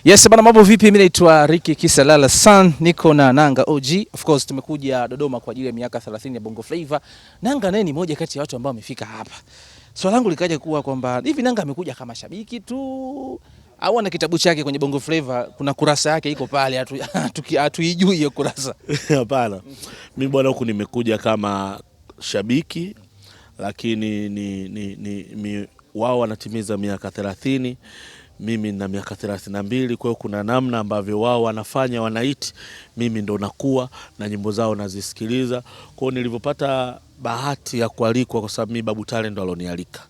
Yes bana, mambo vipi? Mimi naitwa Ricky Kisalala San, niko na Nanga OG. Of course tumekuja Dodoma kwa ajili ya miaka 30 ya Bongo Flava. Nanga naye ni moja kati ya watu ambao wamefika hapa. Swali langu likaja kuwa kwamba hivi Nanga amekuja kama shabiki tu au ana kitabu chake kwenye Bongo Flava, kuna kurasa yake iko pale hatuijui hiyo kurasa? Hapana. Mimi bwana huku nimekuja kama shabiki, lakini wao wanatimiza miaka 30, mimi na miaka 32, kwa hiyo kuna namna ambavyo wao wanafanya wanaiti, mimi ndo nakuwa na nyimbo zao nazisikiliza. Kwa hiyo nilipopata bahati ya kualikwa, kwa sababu mimi Babu Tale ndo alonialika.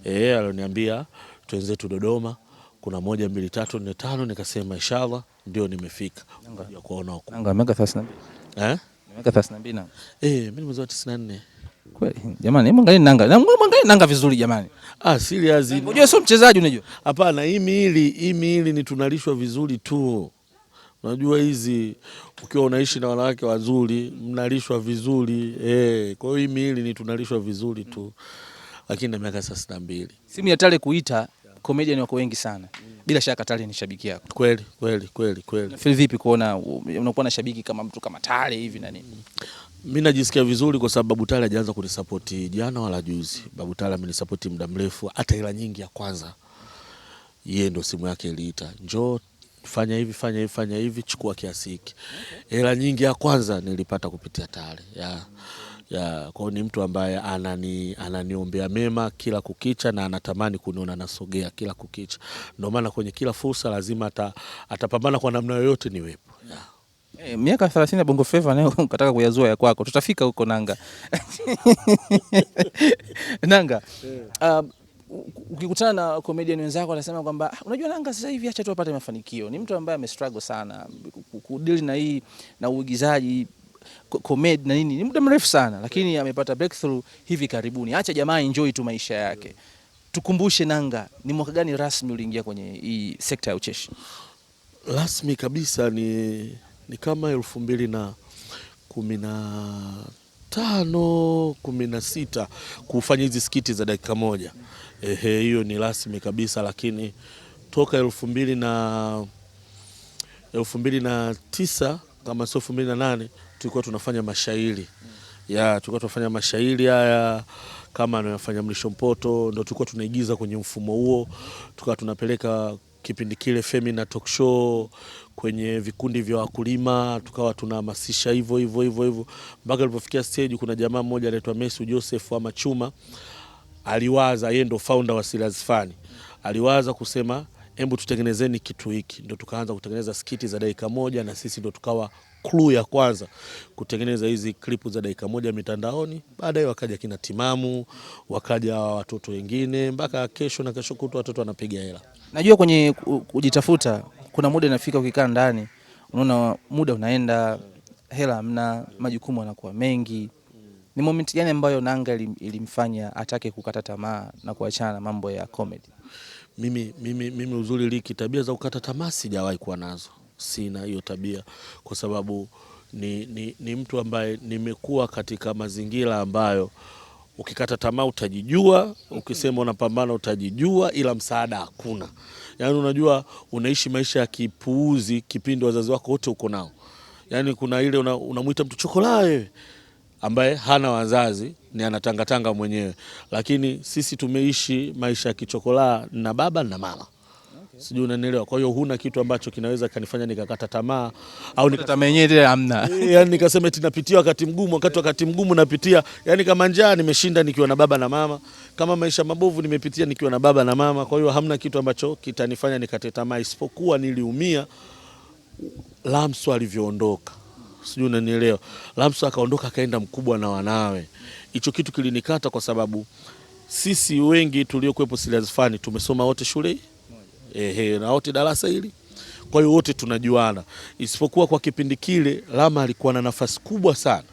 Aloniambia twenzetu Dodoma, kuna 1 2 3 4 5, nikasema inshallah, ndio nimefika kuja kuona huko. Nanga miaka 32. Miaka 32 na. Mimi nimezaliwa 94. Kweli jamani, hebu angalia Nanga vizuri jamani. Serious. Unajua sio mchezaji unajua? Hapana, hii miili ni tunalishwa vizuri tu. Unajua hizi ukiwa unaishi na wanawake wazuri, mnalishwa vizuri. Kwa hiyo hii miili ni tunalishwa vizuri tu. Lakini na miaka 32. Simu ya Tale kuita comedian wako wengi sana. Bila shaka Tale ni shabiki yako. Kweli. Feel vipi kuona unakuwa na shabiki kama mtu kama Tale hivi na nini? Mimi najisikia vizuri kwa sababu Babu Tale hajaanza kunisupport jana wala juzi. Babu Tale amenisupport muda mrefu, hata hela nyingi ya kwanza yeye ndo simu yake iliita, njoo fanya hivi, chukua kiasi hiki. Hela nyingi ya kwanza nilipata kupitia Tale. Kwa hiyo ni mtu ambaye ananiombea mema kila kukicha na anatamani kuniona nasogea kila kukicha. Ndio maana kwenye kila fursa lazima atapambana kwa namna yoyote niwepo. Miaka 30 ya Bongo Flava nayo ukataka kuyazua ya kwako. Tutafika huko Nanga. Nanga, ukikutana na comedian wenzako wanasema kwamba unajua Nanga sasa hivi acha tu apate mafanikio. Ni mtu ambaye amestruggle sana kudeal na hii na uigizaji, comedy na nini. Ni muda mrefu sana, lakini amepata breakthrough hivi karibuni. Acha jamaa enjoy tu maisha yake. Tukumbushe Nanga, ni mwaka gani rasmi uliingia kwenye hii sekta ya ucheshi? Rasmi kabisa ni kama 2015 16 kufanya hizi skiti za dakika moja. Hiyo ni rasmi kabisa, lakini toka 2009 kama sio 2008 tulikuwa tunafanya mashairi. Tulikuwa tunafanya mashairi haya kama anayofanya Mlisho Mpoto, ndio tulikuwa tunaigiza kwenye mfumo huo. Tukawa tunapeleka kipindi kile Femina Talk Show kwenye vikundi vya wakulima, tukawa tunahamasisha hivyo mpaka alipofikia stage. Kuna jamaa mmoja anaitwa Messi Joseph ama Chuma, aliwaza, yeye ndo founder wa Serious Fun, aliwaza kusema hebu tutengenezeni kitu hiki. Ndio tukaanza kutengeneza skiti za dakika moja, na sisi ndo tukawa clue ya kwanza kutengeneza hizi klipu za dakika moja mitandaoni. Baadaye wakaja kina Timamu, wakaja watoto wengine, mpaka kesho na kesho kutwa watoto wanapiga hela. Najua kwenye kujitafuta kuna muda inafika ukikaa ndani unaona muda unaenda, hela hamna, majukumu yanakuwa mengi. Ni moment gani ambayo Nanga ilimfanya atake kukata tamaa na kuachana na mambo ya comedy? Mimi uzuri Liki, tabia za kukata tamaa sijawahi kuwa nazo. Sina hiyo tabia kwa sababu ni mtu ambaye nimekuwa katika mazingira ambayo ukikata tamaa utajijua, ukisema unapambana utajijua, ila msaada hakuna. Yaani unajua unaishi maisha ya kipuuzi kipindi wazazi wako wote uko nao. Yaani kuna ile unamuita mtu chokola wewe ambaye hana wazazi, ni anatangatanga mwenyewe. Lakini sisi tumeishi maisha ya kichokola na baba na mama. Sijui unanielewa. Kwa hiyo huna kitu ambacho kinaweza kanifanya nikakata tamaa au tamaa yenyewe hamna. Yaani nikasema eti napitia wakati mgumu napitia. Yaani kama njaa nimeshinda nikiwa na baba na mama, kama maisha mabovu nimepitia nikiwa na baba na mama. Kwa hiyo hamna kitu ambacho kitanifanya nikate tamaa, isipokuwa niliumia Lamso alivyoondoka. Sijui unanielewa. Lamso akaondoka akaenda Mkubwa na Wanawe. Hicho kitu kilinikata kwa sababu sisi wengi tuliokuepo Serious Fun tumesoma wote shule na wote darasa hili. Kwa hiyo wote tunajuana, isipokuwa kwa kipindi kile Lama alikuwa na nafasi kubwa sana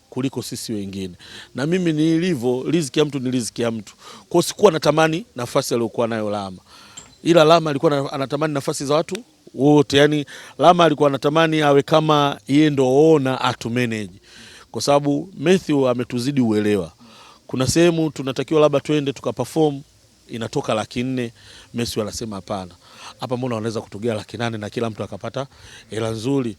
kuliko sisi wengine. Na mimi nilivyo, riziki ya mtu ni riziki ya mtu. Kwa sikuwa natamani nafasi aliyokuwa nayo Lama, ila Lama alikuwa anatamani nafasi za watu wote. Yani Lama alikuwa anatamani awe kama yeye ndo owner atu manage, kwa sababu Matthew ametuzidi uelewa. Kuna sehemu tunatakiwa labda twende tukaperform, inatoka 400,000, Messi anasema hapana. hapa mbona wanaweza kutugea 800,000 na kila mtu akapata hela nzuri.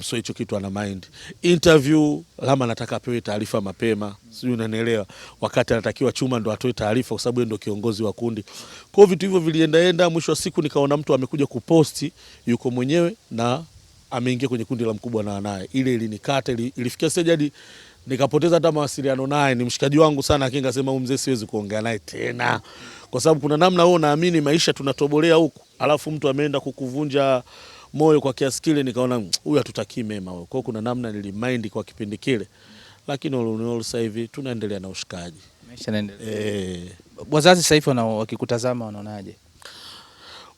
So hicho kitu ana mind. Interview Lama anataka apewe taarifa mapema, sijui unanielewa, wakati anatakiwa Chuma ndo atoe taarifa kwa sababu yeye ndo kiongozi wa kundi. Kwa vitu hivyo viliendaenda, mwisho wa siku nikaona mtu amekuja kuposti yuko mwenyewe na ameingia kwenye kundi la Mkubwa na naye. Ile ilinikata, ilifikia stage hadi nikapoteza hata mawasiliano naye. Ni mshikaji wangu sana, lakini ngasema huyu mzee siwezi kuongea naye tena. Kwa sababu kuna namna wewe unaamini maisha tunatobolea huku, alafu mtu ameenda kukuvunja moyo kwa kiasi kile, nikaona huyu hatutakii mema. Kwa hiyo kuna namna nilimind kwa kipindi kile, lakini all sasa hivi tunaendelea na ushikaji. Maisha yanaendelea. Wazazi sasa hivi wakikutazama wanaonaje?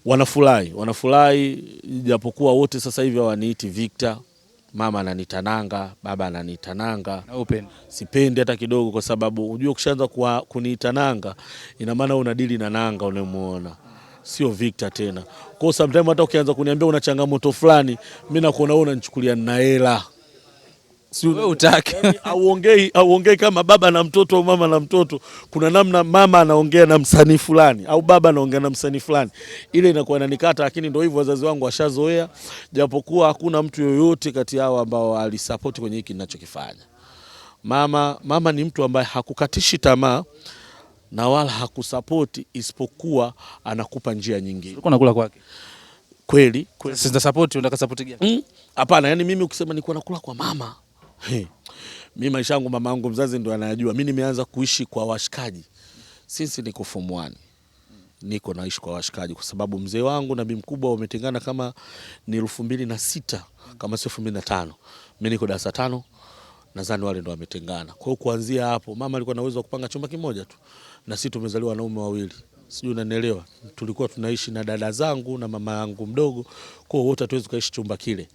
Wanafurahi japokuwa wote sasa hivi hawaniiti Victor. Mama ananiita Nanga, baba ananiita Nanga. Na upendo. Sipendi hata kidogo, kwa sababu unajua ukishaanza kuniita Nanga ina maana unadili na Nanga unamuona, sio Victor tena. Kwa hiyo sometimes hata ukianza kuniambia una changamoto fulani, mimi nakuona wewe unanichukulia na hela. Si wewe utaki. Yani, auongei kama baba na mtoto au mama na mtoto. Kuna namna mama anaongea na msanii fulani au baba anaongea na msanii fulani. Ile inakuwa inanikata, lakini ndio hivyo wazazi wangu washazoea, japokuwa hakuna mtu yoyote kati yao ambao alisupport kwenye hiki ninachokifanya. Mama ni mtu ambaye hakukatishi tamaa na wala hakusapoti, isipokuwa anakupa njia nyingine. Ulikuwa unakula kwake? Kweli. Sasa support unataka support gani? Hapana, yani mimi ukisema nilikuwa nakula kwa mama. Mimi maisha yangu mama yangu mzazi ndio anayajua. Mimi nimeanza kuishi kwa washikaji since niko form 1. Niko naishi kwa washikaji kwa sababu mzee wangu na bibi mkubwa wametengana kama ni 2006 kama sio 2005. Mimi niko darasa 5. Nadhani wale ndo wametengana. Kwa hiyo kuanzia hapo mama alikuwa na uwezo wa kupanga chumba kimoja tu. Na sisi tumezaliwa wanaume wawili. Sijui unanielewa. Tulikuwa tunaishi na dada zangu na mama yangu mdogo. Kwa hiyo wote hatuwezi kuishi chumba kile.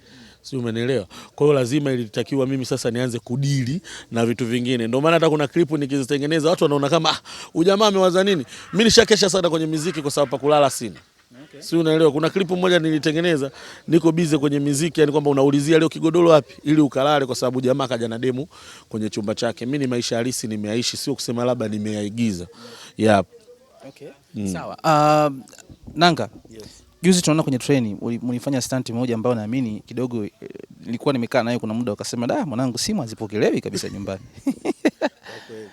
Sijui umenielewa. Kwa hiyo lazima ilitakiwa mimi sasa nianze kudili na vitu vingine. Ndio maana hata kuna klipu nikizitengeneza watu wanaona kama ujamaa amewaza nini? Mimi nishakesha sana kwenye muziki kwa sababu pa kulala sina. Okay. Si unaelewa, kuna klipu moja nilitengeneza niko busy kwenye muziki, yani kwamba unaulizia leo kigodoro wapi ili ukalale, kwa sababu jamaa kaja na demu kwenye chumba chake. Mimi ni maisha halisi nimeyaishi, sio kusema labda nimeyaigiza. Yep. Okay. Sawa. Nanga. Yes. Juzi tunaona kwenye training mlifanya stunt moja ambayo naamini kidogo nilikuwa nimekaa nayo kuna muda ukasema da mwanangu simu hazipokelewi kabisa nyumbani.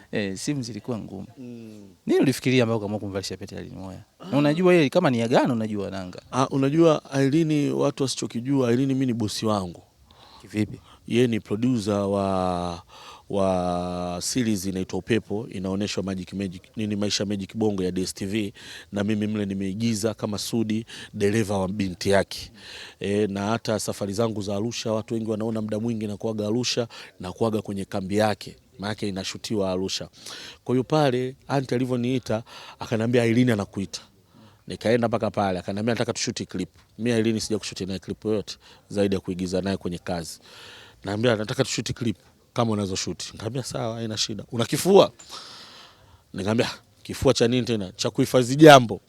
Okay. Simu zilikuwa ngumu. Nini ulifikiria ambao kama kumvalisha pete Irene Uwoya? Na unajua yeye kama ni agano unajua Nanga. Unajua Irene, watu wasichokijua Irene mimi ni bosi wangu. Kivipi? Yeye ni producer wa series inaitwa Upepo, inaonyeshwa Magic Maisha Magic Bongo ya DStv, na mimi mle nimeigiza kama Sudi, dereva wa binti yake. Na hata safari zangu za Arusha watu wengi wanaona muda mwingi na kuaga Arusha na kuaga kwenye kambi yake. Maana inashutiwa Arusha. Kwa hiyo pale anti alivyoniita akaniambia Irene anakuita. Nikaenda mpaka pale akaniambia nataka tushuti clip. Mimi Irene sija kushuti naye clip yoyote zaidi ya kuigiza naye kwenye kazi. Naambia nataka tushuti clip kama unazo shoot. Nikamwambia sawa, haina shida. Una kifua? Nikamwambia kifua cha nini tena? Cha kuhifadhi jambo.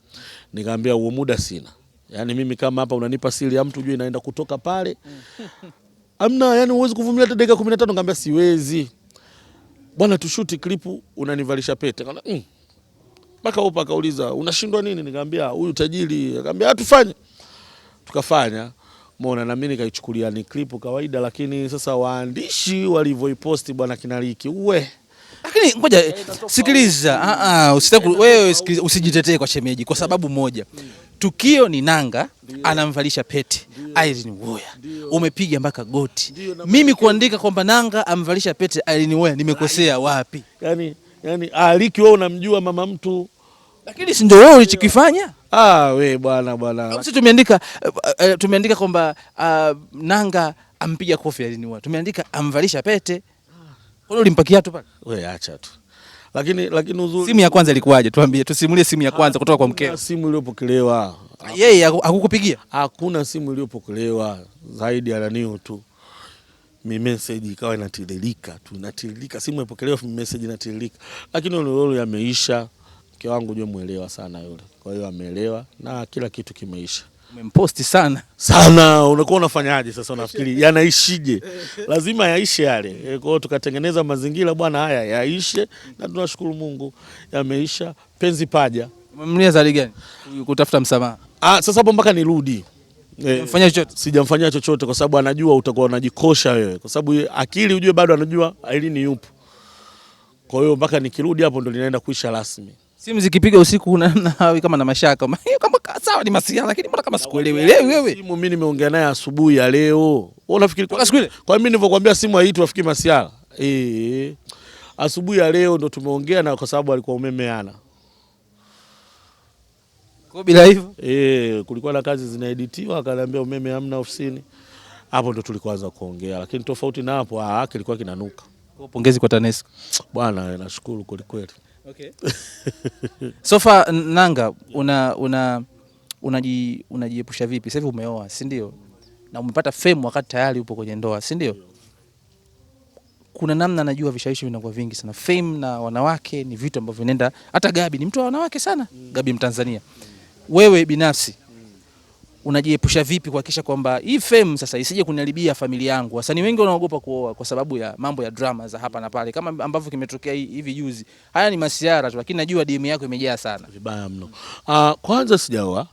Nikamwambia huo muda sina. Yaani mimi kama hapa unanipa siri ya mtu juu inaenda kutoka pale. Amna, yani huwezi kuvumilia hata dakika 15. Nikamwambia siwezi. Bwana tushuti clip unanivalisha pete. Nikamwambia mpaka upa akauliza unashindwa nini? Nikamwambia huyu tajiri. Nikamwambia tufanye. Tukafanya. Mbona na mimi nikaichukulia ni clip kawaida, lakini sasa waandishi walivyoiposti bwana Kinaliki lakini ngoja sikiliza, usitaki wewe usijitetee kwa shemeji kwa sababu moja. Tukio ni Nanga anamvalisha pete Irene Uwoya, umepiga mpaka goti. Mimi kuandika kwamba Nanga amvalisha pete Irene Uwoya nimekosea wapi? Yani Aliki wewe unamjua mama mtu, lakini si ndio wewe ulichokifanya? We bwana. Sisi tumeandika kwamba Nanga ampiga kofi Irene Uwoya. Tumeandika amvalisha pete. Wewe ulimpakia tu pale? Wewe acha tu. Lakini uzuri. Simu ya kwanza ilikuwaje? Tuambie, tusimulie simu ya kwanza kutoka kwa mkeo. Simu iliyopokelewa. Yeye hakukupigia? Hakuna simu iliyopokelewa zaidi ya nani tu. Mi message ikawa inatiririka tu, inatiririka. Simu ilipokelewa, message inatiririka. Lakini lolo yameisha. Mke wangu jua muelewa sana yule. Kwa hiyo ameelewa na kila kitu kimeisha. Umemposti sana. Unakuwa unafanyaje sasa, unafikiri yanaishije? Lazima yaishe yale. Kwa hiyo tukatengeneza mazingira bwana haya yaishe, na tunashukuru Mungu yameisha. Penzi paja. Umemlia zawadi gani? Kutafuta msamaha. Sasa hapo mpaka nirudi. Mfanya chochote? Sijamfanyia chochote kwa sababu anajua utakuwa unajikosha wewe. Kwa sababu akili ujue bado anajua Irene yupo. Kwa hiyo mpaka nikirudi hapo ndo linaenda kuisha rasmi. Simu zikipiga usiku una hawi kama na mashaka. Kama sawa ni masiala lakini mbona kama sikuelewi wewe. Simu mimi nimeongea naye asubuhi ya leo. Wewe unafikiri kwa siku ile? Kwa mimi nilivyokuambia simu haitwi afikiri masiala. Asubuhi ya leo ndo tumeongea na kwa sababu alikuwa umemeana. Kwa bila hivyo? Kulikuwa na kazi zinaeditiwa akaniambia umeme hamna ofisini. Hapo ndo tulikuanza kuongea lakini tofauti na hapo kilikuwa kinanuka. Kwa pongezi kwa TANESCO. Bwana nashukuru kweli. Okay. Sofa Nanga unajiepusha vipi? Sasa hivi umeoa, si ndio? Na umepata fame wakati tayari upo kwenye ndoa, si ndio? Kuna namna najua vishawishi vinakuwa vingi sana. Fame na wanawake ni vitu ambavyo vinaenda, hata Gabi ni mtu wa wanawake sana. Gabi Mtanzania. Wewe binafsi unajiepusha vipi kuhakikisha kwamba hii fame sasa isije kuniharibia familia yangu? Wasanii wengi wanaogopa kuoa kwa sababu ya mambo ya drama za hapa na pale, kama ambavyo kimetokea hivi juzi. Haya ni masiara tu, lakini najua DM yako imejaa sana. Vibaya mno. Kwanza sijaoa,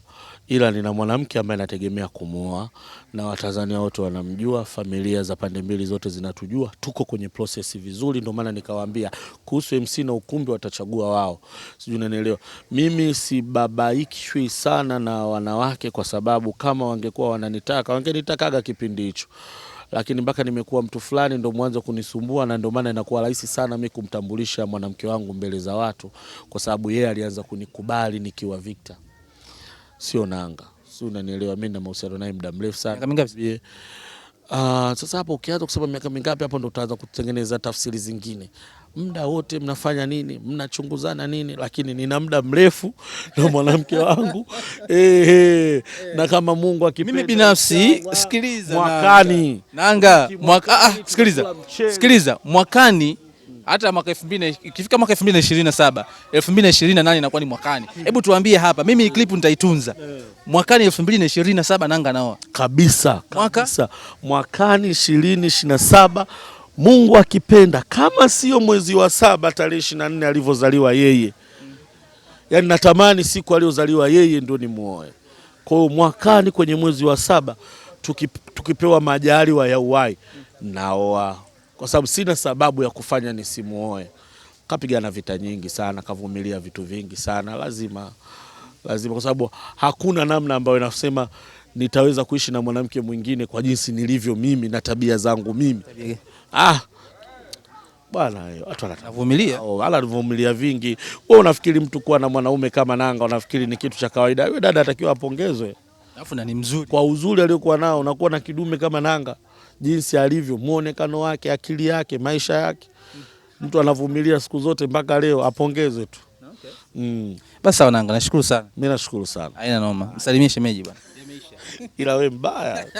ila nina mwanamke ambaye nategemea kumuoa na Watanzania wote wanamjua, familia za pande mbili zote zinatujua, tuko kwenye process vizuri, ndio maana nikawaambia kuhusu MC na ukumbi watachagua wao. Sijui unanielewa. Mimi sibabaiki sana na wanawake kwa sababu kama wangekuwa wananitaka, wangenitakaga kipindi hicho. Lakini mpaka nimekuwa mtu fulani ndio mwanzo kunisumbua na ndio maana inakuwa rahisi sana mimi kumtambulisha mwanamke wangu mbele za watu kwa sababu yeye alianza kunikubali nikiwa Victor. Sio Nanga. Sio unanielewa, mimi na mahusiano naye muda mrefu sana. Miaka mingapi? Sasa hapo ukianza kusema miaka mingapi hapo ndo utaanza kutengeneza tafsiri zingine. Muda wote mnafanya nini? Mnachunguzana nini? Lakini nina muda mrefu na mwanamke wangu. Na kama Mungu akipenda. Mimi binafsi sikiliza mwakani. Nanga, sikiliza. Mwakani hata mwaka 2000 ikifika mwaka 2027, 2028 inakuwa ni mwakani. Hebu tuambie hapa, mimi clip nitaitunza. Mwakani 2027 Nanga naoa. Kabisa. Mwakani 2027 Mungu akipenda, kama sio mwezi wa 7 tarehe 24 alivyozaliwa yeye. Yaani natamani siku aliyozaliwa yeye ndio nimuoe. Kwa hiyo mwakani kwenye mwezi wa 7 tukipewa majaliwa ya uhai naoa. Kwa sababu sina sababu ya kufanya nisimuoe. Kapigana vita nyingi sana, kavumilia vitu vingi sana, lazima kwa sababu hakuna namna ambayo inasema nitaweza kuishi na mwanamke mwingine kwa jinsi nilivyo mimi na tabia zangu mimi. Bwana watu wanavumilia. Anavumilia vingi. Wewe unafikiri mtu kuwa na mwanaume kama Nanga unafikiri ni kitu cha kawaida? Wewe dada atakiwa apongezwe. Alafu na ni mzuri. Kwa uzuri aliyokuwa nao, unakuwa na kidume kama Nanga. Jinsi alivyo, muonekano wake, akili yake, maisha yake. Mtu anavumilia siku zote mpaka leo, apongezwe tu. Okay. Basi sawa Nanga, nashukuru sana. Mimi nashukuru sana. Haina noma. Msalimie shemeji bwana. Ila wewe mbaya.